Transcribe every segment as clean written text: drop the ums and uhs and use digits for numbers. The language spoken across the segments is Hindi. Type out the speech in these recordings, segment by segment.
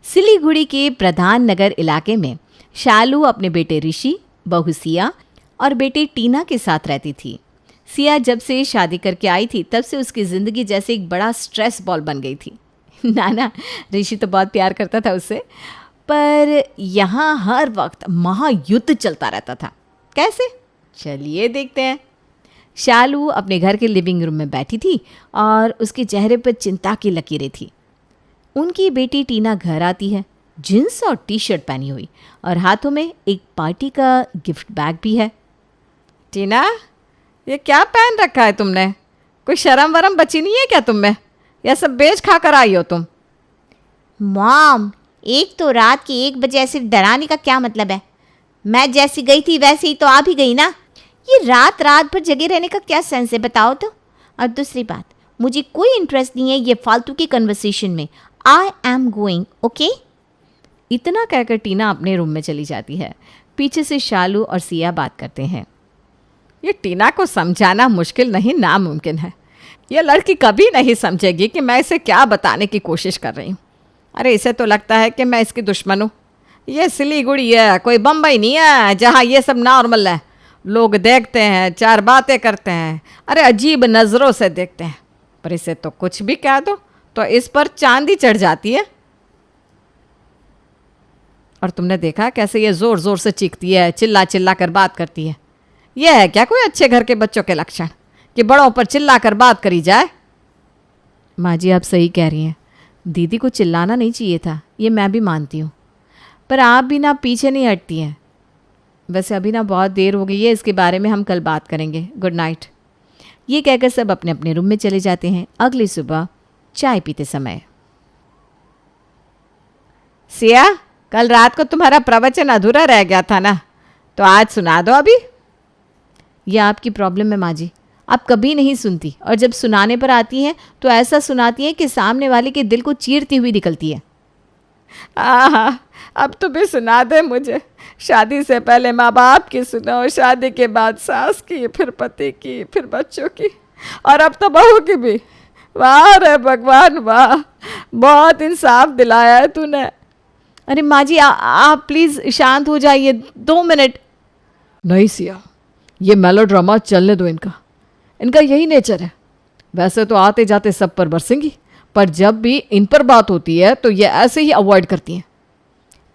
सिलीगुड़ी के प्रधान नगर इलाके में शालू अपने बेटे ऋषि, बहू सिया और बेटे टीना के साथ रहती थी। सिया जब से शादी करके आई थी तब से उसकी ज़िंदगी जैसे एक बड़ा स्ट्रेस बॉल बन गई थी। नाना ऋषि तो बहुत प्यार करता था उससे, पर यहाँ हर वक्त महायुद्ध चलता रहता था। कैसे? चलिए देखते हैं। शालू अपने घर के लिविंग रूम में बैठी थी और उसके चेहरे पर चिंता की लकीरें थी। उनकी बेटी टीना घर आती है, जींस और टी शर्ट पहनी हुई, और हाथों में एक पार्टी का गिफ्ट बैग भी है। टीना, ये क्या पहन रखा है तुमने? कोई शर्म वरम बची नहीं है क्या तुम में? यह सब बेच खा कर आई हो तुम? मॉम, एक तो रात के 1 बजे ऐसे डराने का क्या मतलब है? मैं जैसी गई थी वैसे ही तो आ भी गई ना। ये रात रात भर जगे रहने का क्या सेंस है, बताओ तो। और दूसरी बात, मुझे कोई इंटरेस्ट नहीं है ये फालतू की कन्वर्सेशन में। I am going, okay? इतना कहकर टीना अपने रूम में चली जाती है। पीछे से शालू और सिया बात करते हैं। ये टीना को समझाना मुश्किल नहीं, नामुमकिन है। ये लड़की कभी नहीं समझेगी कि मैं इसे क्या बताने की कोशिश कर रही हूँ। अरे इसे तो लगता है कि मैं इसकी दुश्मन हूँ। ये सिलीगुड़ी है, कोई बम्बई नहीं है जहाँ ये सब नॉर्मल है। लोग देखते हैं, 4 बातें करते हैं, अरे अजीब नज़रों से देखते हैं, पर इसे तो कुछ भी कह दो तो इस पर चांदी चढ़ जाती है। और तुमने देखा कैसे ये ज़ोर ज़ोर से चीखती है, चिल्ला चिल्ला कर बात करती है। यह है क्या कोई अच्छे घर के बच्चों के लक्षण कि बड़ों पर चिल्ला कर बात करी जाए? माँ जी, आप सही कह रही हैं। दीदी को चिल्लाना नहीं चाहिए था, ये मैं भी मानती हूँ, पर आप भी ना पीछे नहीं हटती हैं। वैसे अभी ना बहुत देर हो गई है, इसके बारे में हम कल बात करेंगे। Good night. ये कहकर सब अपने अपने रूम में चले जाते हैं। अगली सुबह चाय पीते समय, सिया, कल रात को तुम्हारा प्रवचन अधूरा रह गया था ना, तो आज सुना दो अभी। यह आपकी प्रॉब्लम है माँ जी, आप कभी नहीं सुनती, और जब सुनाने पर आती हैं तो ऐसा सुनाती हैं कि सामने वाले के दिल को चीरती हुई निकलती है। हाँ, अब तो भी सुना दे मुझे। शादी से पहले माँ बाप की सुनो, शादी के बाद सास की, फिर पति की, फिर बच्चों की, और अब तो बहू की भी। वाह रे भगवान वाह, बहुत इंसाफ दिलाया है तूने। अरे माँ जी, आप प्लीज़ शांत हो जाइए, 2 मिनट। नहीं सिया, ये मेलोड्रामा चलने दो इनका यही नेचर है। वैसे तो आते जाते सब पर बरसेंगी, पर जब भी इन पर बात होती है तो ये ऐसे ही अवॉइड करती हैं।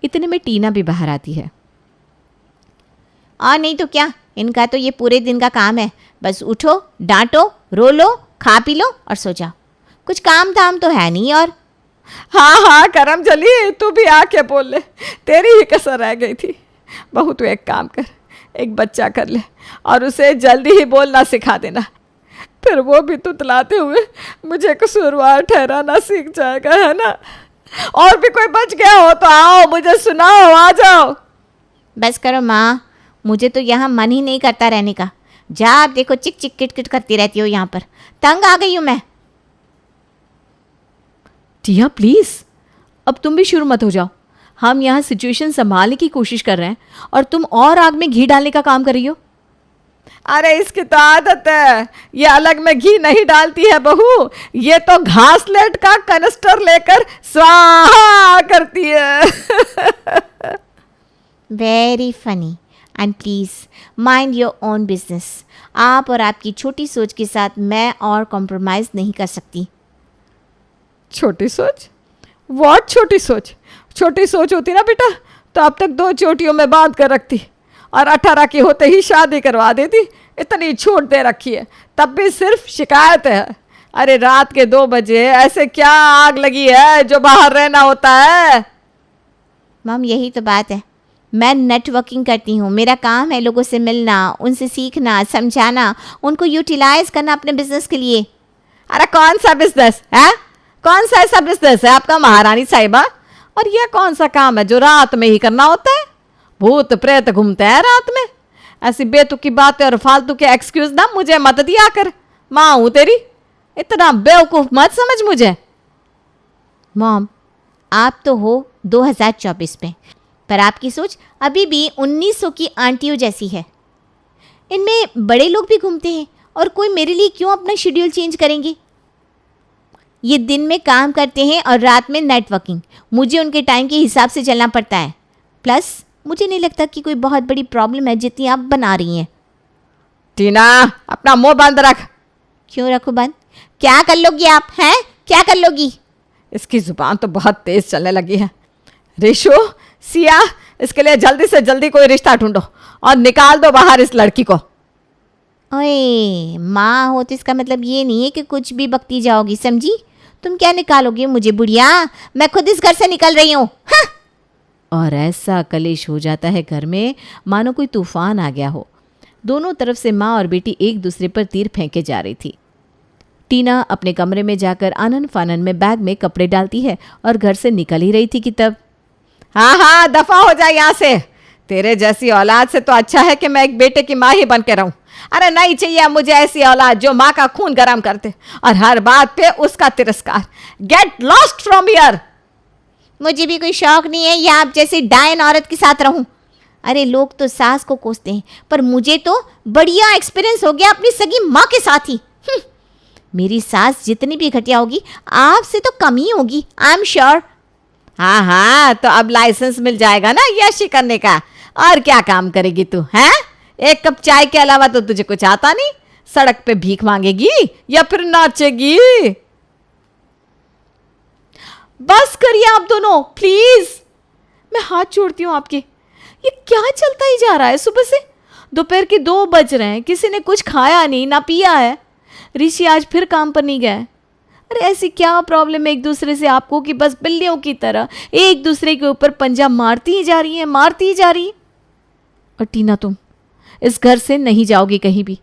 इतने में टीना भी बाहर आती है। और नहीं तो क्या, इनका तो ये पूरे दिन का काम है, बस उठो, डांटो, रो लो, खा पी लो और सो जाओ। कुछ काम धाम तो है नहीं। और हाँ, करम जली, तू भी आके बोल ले, तेरी ही कसर रह गई थी। बहू तू एक काम कर, एक बच्चा कर ले और उसे जल्दी ही बोलना सिखा देना, फिर वो भी तुतलाते हुए मुझे कसूरवार ठहराना सीख जाएगा, है ना? और भी कोई बच गया हो तो आओ, मुझे सुनाओ, आ जाओ। बस करो माँ, मुझे तो यहाँ मन ही नहीं करता रहने का। जा, आप देखो चिक चिक किट किट करती रहती हो यहाँ पर, तंग आ गई हूँ मैं। टिया प्लीज़, अब तुम भी शुरू मत हो जाओ। हम यहाँ सिचुएशन संभालने की कोशिश कर रहे हैं और तुम और आग में घी डालने का काम कर रही हो। अरे इसकी तो आदत है, ये अलग में घी नहीं डालती है बहू, ये तो घासलेट का कनस्टर लेकर स्वाहा करती है। Very funny, and please mind your own business. आप और आपकी छोटी सोच के साथ मैं और कॉम्प्रोमाइज़ नहीं कर सकती। छोटी सोच? व्हाट छोटी सोच? छोटी सोच होती ना बेटा तो अब तक 2 चोटियों में बांध कर रखती और 18 की होते ही शादी करवा देती। इतनी छूट दे रखी है, तब भी सिर्फ शिकायत है। अरे रात के 2 बजे ऐसे क्या आग लगी है जो बाहर रहना होता है? मम, यही तो बात है। मैं नेटवर्किंग करती हूँ, मेरा काम है लोगों से मिलना, उनसे सीखना, समझाना, उनको यूटिलाइज करना अपने बिजनेस के लिए। अरे कौन सा बिजनेस है? कौन सा ऐसा बिजनेस है आपका महारानी साहिबा? और यह कौन सा काम है जो रात में ही करना होता है? भूत प्रेत घूमते हैं रात में। ऐसी बेतुकी बातें और फालतू के एक्सक्यूज ना मुझे मत दिया कर। माँ हूँ तेरी, इतना बेवकूफ़ मत समझ मुझे। मॉम, आप तो हो 2024 में, पर आपकी सोच अभी भी 1900 की आंटियों जैसी है। इनमें बड़े लोग भी घूमते हैं और कोई मेरे लिए क्यों अपना शेड्यूल चेंज करेंगे? ये दिन में काम करते हैं और रात में नेटवर्किंग। मुझे उनके टाइम के हिसाब से चलना पड़ता है। प्लस मुझे नहीं लगता कि कोई बहुत बड़ी प्रॉब्लम है जितनी आप बना रही हैं। टीना, अपना मुंह बंद रख। क्यों रखो बंद? क्या कर लोगी आप? हैं क्या कर लोगी? इसकी जुबान तो बहुत तेज चलने लगी है। रिशु, सिया, इसके लिए जल्दी से जल्दी कोई रिश्ता ढूंढो और निकाल दो बाहर इस लड़की को। ओए, माँ हो तो इसका मतलब ये नहीं है कि कुछ भी बकती जाओगी, समझी? तुम क्या निकालोगी मुझे बुढ़िया? मैं खुद इस घर से निकल रही हूँ। हाँ। और ऐसा कलेश हो जाता है घर में मानो कोई तूफान आ गया हो। दोनों तरफ से माँ और बेटी एक दूसरे पर तीर फेंके जा रही थी। टीना अपने कमरे में जाकर आनन फानन में बैग में कपड़े डालती है और घर से निकल ही रही थी कि तब, हाँ हाँ, दफा हो जाए यहाँ से। तेरे जैसी औलाद से तो अच्छा है कि मैं एक बेटे की माँ ही बन के रहूं। अरे नहीं चाहिए मुझे ऐसी औलाद जो माँ का खून गर्म करते और हर बात पे उसका तिरस्कार। Get lost from here. मुझे भी कोई शौक नहीं है या आप जैसी डायन औरत के साथ रहूं। अरे लोग तो सास को कोसते हैं, पर मुझे तो बढ़िया एक्सपीरियंस हो गया अपनी सगी माँ के साथ ही। मेरी सास जितनी भी घटिया होगी आपसे तो कम ही होगी, आई एम श्योर। हाँ हाँ, तो अब लाइसेंस मिल जाएगा ना यशी करने का। और क्या काम करेगी तू? हैं, एक कप चाय के अलावा तो तुझे कुछ आता नहीं। सड़क पे भीख मांगेगी या फिर नाचेगी? बस करिए आप दोनों प्लीज, मैं हाथ जोड़ती हूँ आपके। ये क्या चलता ही जा रहा है सुबह से? दोपहर के 2 बज रहे हैं, किसी ने कुछ खाया नहीं ना पिया है। ऋषि आज फिर काम पर नहीं गए। अरे ऐसी क्या प्रॉब्लम है एक दूसरे से आपको कि बस बिल्लियों की तरह एक दूसरे के ऊपर पंजा मारती ही जा रही है, मारती ही जा रही है। और टीना, तुम इस घर से नहीं जाओगी कहीं भी।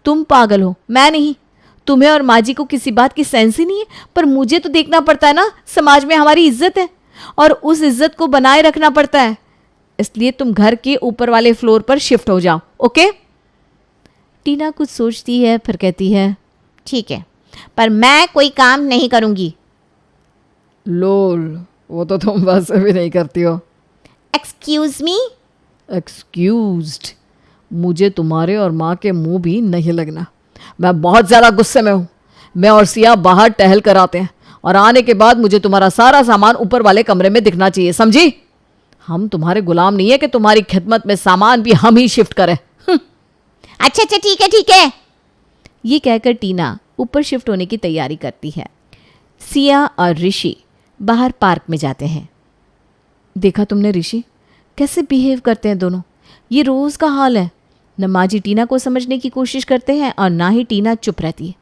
तुम पागल हो, मैं नहीं। तुम्हें और माँ जी को किसी बात की सेंस ही नहीं है, पर मुझे तो देखना पड़ता है ना। समाज में हमारी इज्जत है और उस इज्जत को बनाए रखना पड़ता है। इसलिए तुम घर के ऊपर वाले फ्लोर पर शिफ्ट हो जाओ, ओके? टीना कुछ सोचती है, फिर कहती है, ठीक है, पर मैं कोई काम नहीं करूंगी। लोल, वो तो तुम वैसे भी नहीं करती हो। Excuse me? एक्सक्यूज्ड। मुझे तुम्हारे और माँ के मुंह भी नहीं लगना। मैं बहुत ज़्यादा गुस्से में हूँ। मैं और सिया बाहर टहल कर आते हैं और आने के बाद मुझे तुम्हारा सारा सामान ऊपर वाले कमरे में दिखना चाहिए, समझी? हम तुम्हारे गुलाम नहीं है कि तुम्हारी खिदमत में सामान भी हम ही शिफ्ट करें। अच्छा अच्छा, ठीक है ठीक है। ये कहकर टीना ऊपर शिफ्ट होने की तैयारी करती है। सिया और ऋषि बाहर पार्क में जाते हैं। देखा तुमने ऋषि, कैसे बिहेव करते हैं दोनों। ये रोज का हाल है। न माँ जी टीना को समझने की कोशिश करते हैं और ना ही टीना चुप रहती है।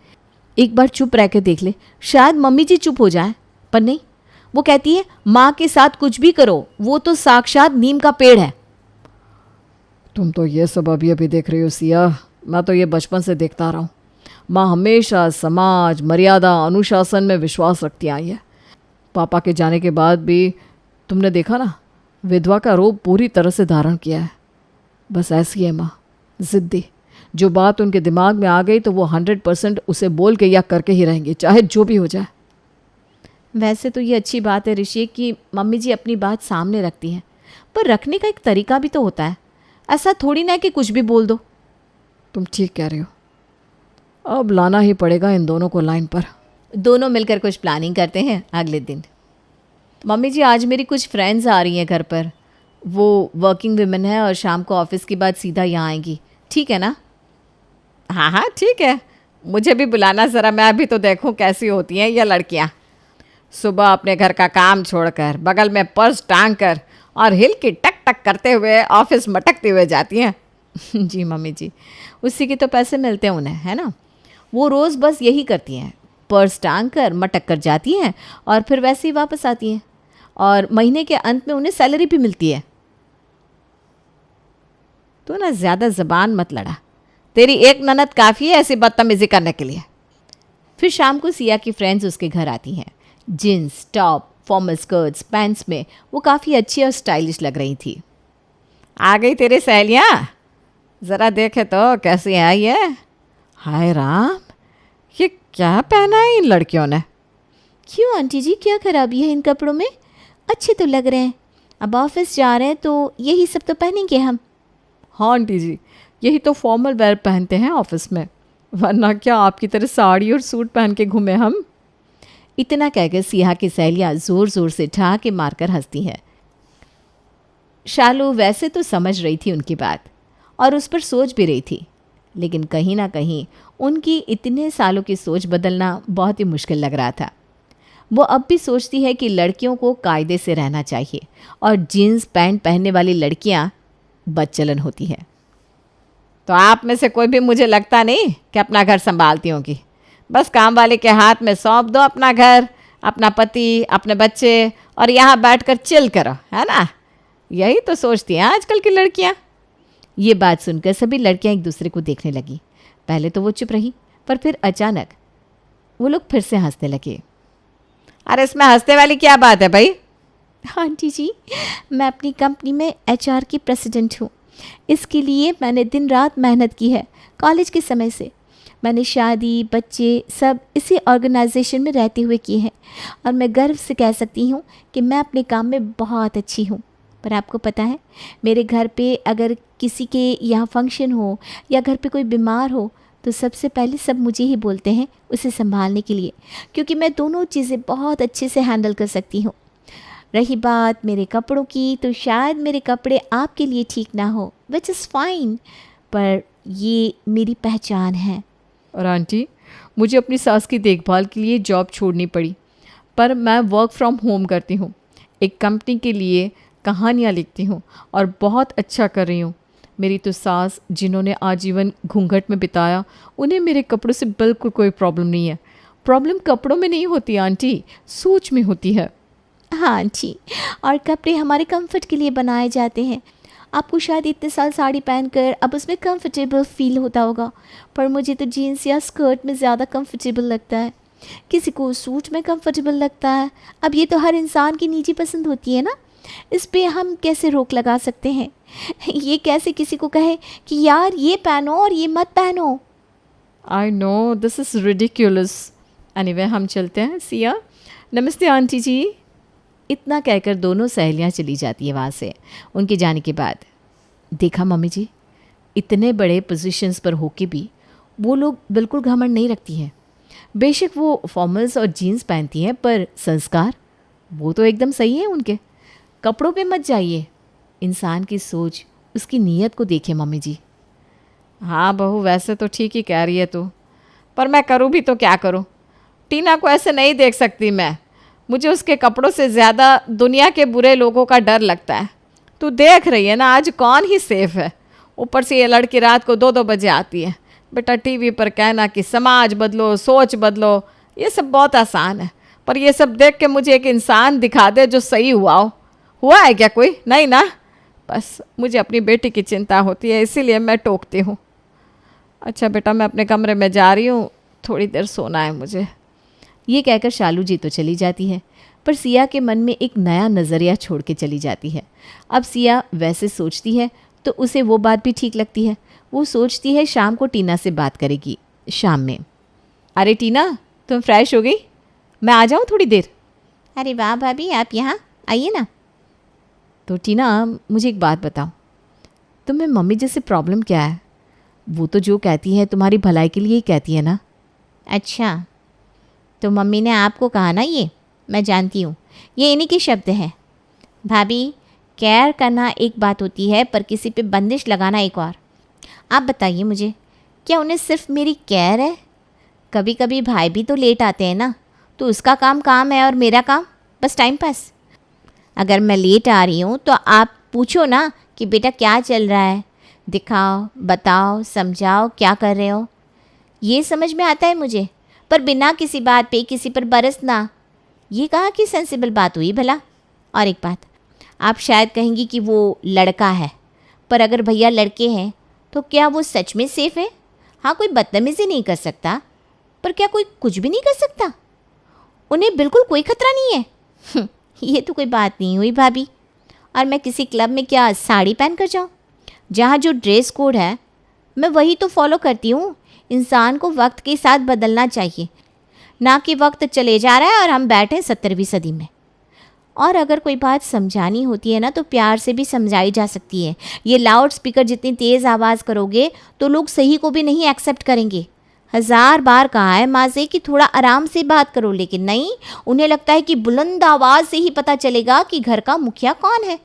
एक बार चुप रह के देख ले, शायद मम्मी जी चुप हो जाए, पर नहीं। वो कहती है माँ के साथ कुछ भी करो, वो तो साक्षात नीम का पेड़ है। तुम तो ये सब अभी अभी देख रही हो सिया, मैं तो ये बचपन से देखता रहा हूँ। माँ हमेशा समाज, मर्यादा, अनुशासन में विश्वास रखती आई है। पापा के जाने के बाद भी तुमने देखा ना, विधवा का रूप पूरी तरह से धारण किया है। बस ऐसी है माँ, जिद्दी। जो बात उनके दिमाग में आ गई तो वो 100% उसे बोल के या करके ही रहेंगे, चाहे जो भी हो जाए। वैसे तो ये अच्छी बात है ऋषि कि मम्मी जी अपनी बात सामने रखती हैं, पर रखने का एक तरीका भी तो होता है। ऐसा थोड़ी ना कि कुछ भी बोल दो। तुम ठीक कह रही हो, अब लाना ही पड़ेगा इन दोनों को लाइन पर। दोनों मिलकर कुछ प्लानिंग करते हैं। अगले दिन, मम्मी जी आज मेरी कुछ फ्रेंड्स आ रही हैं घर पर। वो वर्किंग वुमेन है और शाम को ऑफिस के बाद सीधा यहाँ आएंगी, ठीक है ना? हाँ हाँ ठीक है, मुझे भी बुलाना ज़रा, मैं अभी तो देखूँ कैसी होती हैं ये लड़कियाँ। सुबह अपने घर का काम छोड़कर बगल में पर्स टांग कर और हिल की टक टक करते हुए ऑफिस मटकते हुए जाती हैं। जी मम्मी जी, उसी के तो पैसे मिलते हैं उन्हें, है ना? वो रोज़ बस यही करती हैं, पर्स टांग कर मटक कर जाती हैं और फिर वैसे ही वापस आती हैं, और महीने के अंत में उन्हें सैलरी भी मिलती है। तो ना ज़्यादा ज़बान मत लड़ा, तेरी एक ननद काफ़ी है ऐसी बदतमीज़ी करने के लिए। फिर शाम को सिया की फ्रेंड्स उसके घर आती हैं। Jeans, top, formal skirts, pants में वो काफ़ी अच्छी और स्टाइलिश लग रही थी। आ गई तेरी सहेलियाँ, ज़रा देखे तो कैसी है ये। हाय राम, ये क्या पहना है इन लड़कियों ने? क्यों आंटी जी, क्या खराबी है इन कपड़ों में? अच्छे तो लग रहे हैं। अब ऑफिस जा रहे हैं तो यही सब तो पहनेंगे हम। हाँ आंटी जी, यही तो फॉर्मल वेयर पहनते हैं ऑफिस में, वरना क्या आपकी तरह साड़ी और सूट पहन के घूमे हम? इतना कहकर सिया की सहेलियाँ ज़ोर ज़ोर से ठहाके मारकर हंसती हैं। शालू वैसे तो समझ रही थी उनकी बात और उस पर सोच भी रही थी, लेकिन कहीं ना कहीं उनकी इतने सालों की सोच बदलना बहुत ही मुश्किल लग रहा था। वो अब भी सोचती है कि लड़कियों को कायदे से रहना चाहिए और जीन्स पैंट पहनने वाली लड़कियां बदचलन होती है। तो आप में से कोई भी मुझे लगता नहीं कि अपना घर संभालती होंगी। बस काम वाले के हाथ में सौंप दो अपना घर, अपना पति, अपने बच्चे और यहाँ बैठकर चिल करो, है ना? यही तो सोचती हैं आजकल की लड़कियाँ। ये बात सुनकर सभी लड़कियाँ एक दूसरे को देखने लगी। पहले तो वो चुप रही, पर फिर अचानक वो लोग फिर से हंसने लगे। अरे इसमें हंसने वाली क्या बात है भाई? आंटी जी, मैं अपनी कंपनी में एचआर की प्रेसिडेंट हूँ। इसके लिए मैंने दिन रात मेहनत की है। कॉलेज के समय से मैंने शादी, बच्चे सब इसी ऑर्गेनाइजेशन में रहते हुए किए हैं और मैं गर्व से कह सकती हूँ कि मैं अपने काम में बहुत अच्छी हूँ। पर आपको पता है, मेरे घर पे अगर किसी के यहाँ फंक्शन हो या घर पे कोई बीमार हो तो सबसे पहले सब मुझे ही बोलते हैं उसे संभालने के लिए, क्योंकि मैं दोनों चीज़ें बहुत अच्छे से हैंडल कर सकती हूँ। रही बात मेरे कपड़ों की, तो शायद मेरे कपड़े आपके लिए ठीक ना हो, विच इज़ फाइन, पर ये मेरी पहचान है। और आंटी, मुझे अपनी सास की देखभाल के लिए जॉब छोड़नी पड़ी, पर मैं वर्क फ्रॉम होम करती हूँ। एक कंपनी के लिए कहानियाँ लिखती हूँ और बहुत अच्छा कर रही हूँ। मेरी तो सास, जिन्होंने आजीवन घूंघट में बिताया, उन्हें मेरे कपड़ों से बिल्कुल कोई प्रॉब्लम नहीं है। प्रॉब्लम कपड़ों में नहीं होती आंटी, सोच में होती है। हाँ आंटी, और कपड़े हमारे कंफर्ट के लिए बनाए जाते हैं। आपको शायद इतने साल साड़ी पहनकर अब उसमें कंफर्टेबल फील होता होगा, पर मुझे तो जीन्स या स्कर्ट में ज़्यादा कंफर्टेबल लगता है। किसी को सूट में कंफर्टेबल लगता है। अब ये तो हर इंसान की निजी पसंद होती है ना, इस पे हम कैसे रोक लगा सकते हैं? ये कैसे किसी को कहे कि यार ये पहनो और ये मत पहनो? I know this is ridiculous. Anyway, हम चलते हैं। सिया, नमस्ते आंटी जी। इतना कहकर दोनों सहेलियां चली जाती है वहाँ से। उनके जाने के बाद, देखा मम्मी जी, इतने बड़े पोजीशंस पर होके भी वो लोग बिल्कुल घमंड नहीं रखती हैं। बेशक वो फॉर्मल्स और जीन्स पहनती हैं, पर संस्कार वो तो एकदम सही है उनके। कपड़ों पे मत जाइए, इंसान की सोच, उसकी नीयत को देखिए मम्मी जी। हाँ बहू, वैसे तो ठीक ही कह रही है तू, पर मैं करूँ भी तो क्या करूँ? टीना को ऐसे नहीं देख सकती मैं। मुझे उसके कपड़ों से ज़्यादा दुनिया के बुरे लोगों का डर लगता है। तू देख रही है ना आज कौन ही सेफ है। ऊपर से ये लड़की रात को 2-2 बजे आती है। बेटा, टीवी पर कहना कि समाज बदलो, सोच बदलो, ये सब बहुत आसान है, पर ये सब देख के मुझे एक इंसान दिखा दे जो सही हुआ है क्या कोई? नहीं ना। बस मुझे अपनी बेटी की चिंता होती है, इसीलिए मैं टोकती हूँ। अच्छा बेटा, मैं अपने कमरे में जा रही हूँ, थोड़ी देर सोना है मुझे। ये कहकर शालू जी तो चली जाती है, पर सिया के मन में एक नया नज़रिया छोड़ के चली जाती है। अब सिया वैसे सोचती है तो उसे वो बात भी ठीक लगती है। वो सोचती है शाम को टीना से बात करेगी। शाम में, अरे टीना, तुम फ्रेश हो गई? मैं आ जाऊँ थोड़ी देर? अरे वाह भाभी, आप यहाँ आइए ना। तो टीना, मुझे एक बात बताओ, तुम्हें मम्मी जैसे प्रॉब्लम क्या है? वो तो जो कहती है तुम्हारी भलाई के लिए ही कहती है ना। अच्छा, तो मम्मी ने आपको कहा ना? ये मैं जानती हूँ, ये इन्हीं के शब्द हैं। भाभी, केयर करना एक बात होती है, पर किसी पे बंदिश लगाना एक और। आप बताइए मुझे, क्या उन्हें सिर्फ मेरी केयर है? कभी कभी भाई भी तो लेट आते हैं ना, तो उसका काम है और मेरा काम बस टाइम पास। अगर मैं लेट आ रही हूँ तो आप पूछो ना कि बेटा क्या चल रहा है, दिखाओ, बताओ, समझाओ क्या कर रहे हो। ये समझ में आता है मुझे, पर बिना किसी बात पे किसी पर बरसना, ये कहाँ की सेंसिबल बात हुई भला? और एक बात, आप शायद कहेंगी कि वो लड़का है, पर अगर भैया लड़के हैं तो क्या वो सच में सेफ़ है? हाँ, कोई बदतमीज़ी नहीं कर सकता, पर क्या कोई कुछ भी नहीं कर सकता? उन्हें बिल्कुल कोई खतरा नहीं है। ये तो कोई बात नहीं हुई भाभी। और मैं किसी क्लब में क्या साड़ी पहन कर जाऊँ? जहाँ जो ड्रेस कोड है मैं वही तो फॉलो करती हूँ। इंसान को वक्त के साथ बदलना चाहिए, ना कि वक्त चले जा रहा है और हम बैठे 17वीं सदी में। और अगर कोई बात समझानी होती है ना, तो प्यार से भी समझाई जा सकती है। ये लाउड स्पीकर जितनी तेज़ आवाज़ करोगे तो लोग सही को भी नहीं एक्सेप्ट करेंगे। 1000 बार कहा है माँ से कि थोड़ा आराम से बात करो, लेकिन नहीं, उन्हें लगता है कि बुलंद आवाज़ से ही पता चलेगा कि घर का मुखिया कौन है।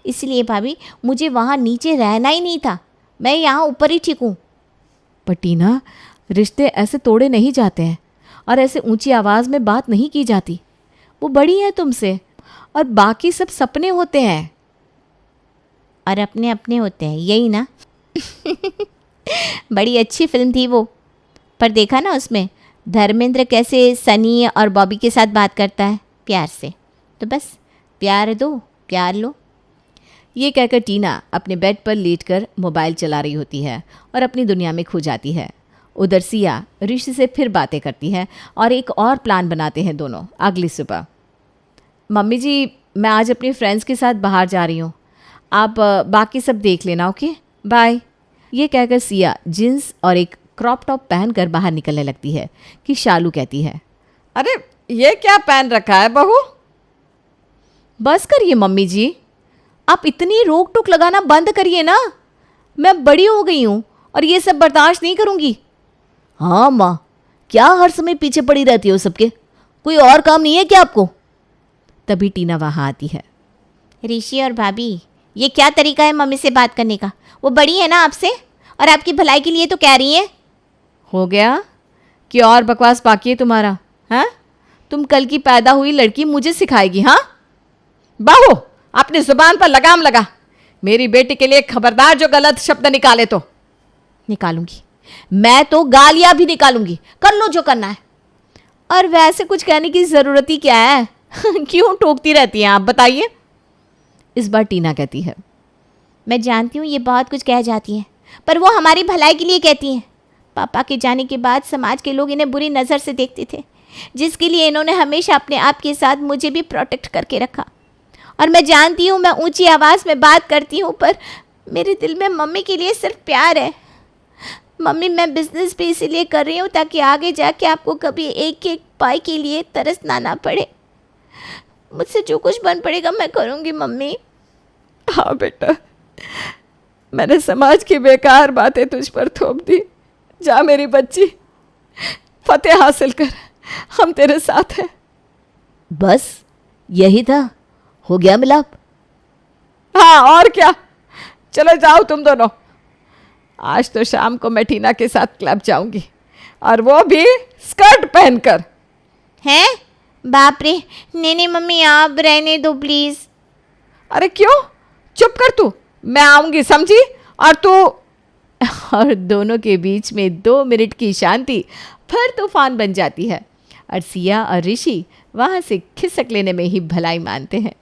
इसलिए भाभी मुझे वहाँ नीचे रहना ही नहीं था, मैं यहाँ ऊपर ही ठीक हूँ। पर टीना, रिश्ते ऐसे तोड़े नहीं जाते हैं और ऐसे ऊंची आवाज़ में बात नहीं की जाती। वो बड़ी है तुमसे और बाकी सब सपने होते हैं। और अपने अपने होते हैं, यही ना। बड़ी अच्छी फिल्म थी वो, पर देखा ना उसमें धर्मेंद्र कैसे सनी और बॉबी के साथ बात करता है प्यार से। तो बस प्यार दो, प्यार लो। ये कहकर टीना अपने बेड पर लेटकर मोबाइल चला रही होती है और अपनी दुनिया में खो जाती है। उधर सिया ऋषि से फिर बातें करती है और एक और प्लान बनाते हैं दोनों। अगली सुबह, मम्मी जी मैं आज अपने फ्रेंड्स के साथ बाहर जा रही हूँ, आप बाकी सब देख लेना, ओके बाय। ये कहकर सिया जींस और एक क्रॉप टॉप पहनकर बाहर निकलने लगती है कि शालू कहती है, अरे ये क्या पहन रखा है बहू? बस करिए मम्मी जी, आप इतनी रोक टोक लगाना बंद करिए ना, मैं बड़ी हो गई हूँ और ये सब बर्दाश्त नहीं करूँगी। हाँ माँ, क्या हर समय पीछे पड़ी रहती हो सबके, कोई और काम नहीं है क्या आपको? तभी टीना वहाँ आती है। ऋषि और भाभी, ये क्या तरीका है मम्मी से बात करने का? वो बड़ी है ना आपसे और आपकी भलाई के लिए तो कह रही है। हो गया कि और बकवास बाकी है तुम्हारा? हाँ, तुम कल की पैदा हुई लड़की मुझे सिखाएगी? हाँ बहू, अपनी जुबान पर लगाम लगा, मेरी बेटी के लिए खबरदार जो गलत शब्द निकाले तो। निकालूंगी, मैं तो गालियां भी निकालूंगी, कर लो जो करना है। और वैसे कुछ कहने की जरूरत ही क्या है? क्यों टोकती रहती हैं आप, बताइए। इस बार टीना कहती है, मैं जानती हूँ ये बहुत कुछ कह जाती हैं, पर वो हमारी भलाई के लिए कहती हैं। पापा के जाने के बाद समाज के लोग इन्हें बुरी नज़र से देखते थे, जिसके लिए इन्होंने हमेशा अपने आप के साथ मुझे भी प्रोटेक्ट करके रखा। और मैं जानती हूँ मैं ऊंची आवाज़ में बात करती हूँ, पर मेरे दिल में मम्मी के लिए सिर्फ प्यार है। मम्मी, मैं बिज़नेस भी इसीलिए कर रही हूँ ताकि आगे जाके आपको कभी एक एक पाई के लिए तरसना ना पड़े। मुझसे जो कुछ बन पड़ेगा मैं करूँगी मम्मी। हाँ बेटा, मैंने समाज की बेकार बातें तुझ पर थोप दी। जा मेरी बच्ची, फतेह हासिल कर, हम तेरे साथ हैं। बस यही था, हो गया मिलाप। हाँ और क्या, चलो जाओ तुम दोनों। आज तो शाम को मैं टीना के साथ क्लब जाऊंगी, और वो भी स्कर्ट पहनकर। हैं? बाप रे, नहीं मम्मी, आप रहने दो प्लीज़। अरे क्यों, चुप कर तू, मैं आऊंगी समझी। और तू और दोनों के बीच में 2 मिनट की शांति फिर तूफान बन जाती है और सिया और ऋषि वहाँ से खिसक लेने में ही भलाई मानते हैं।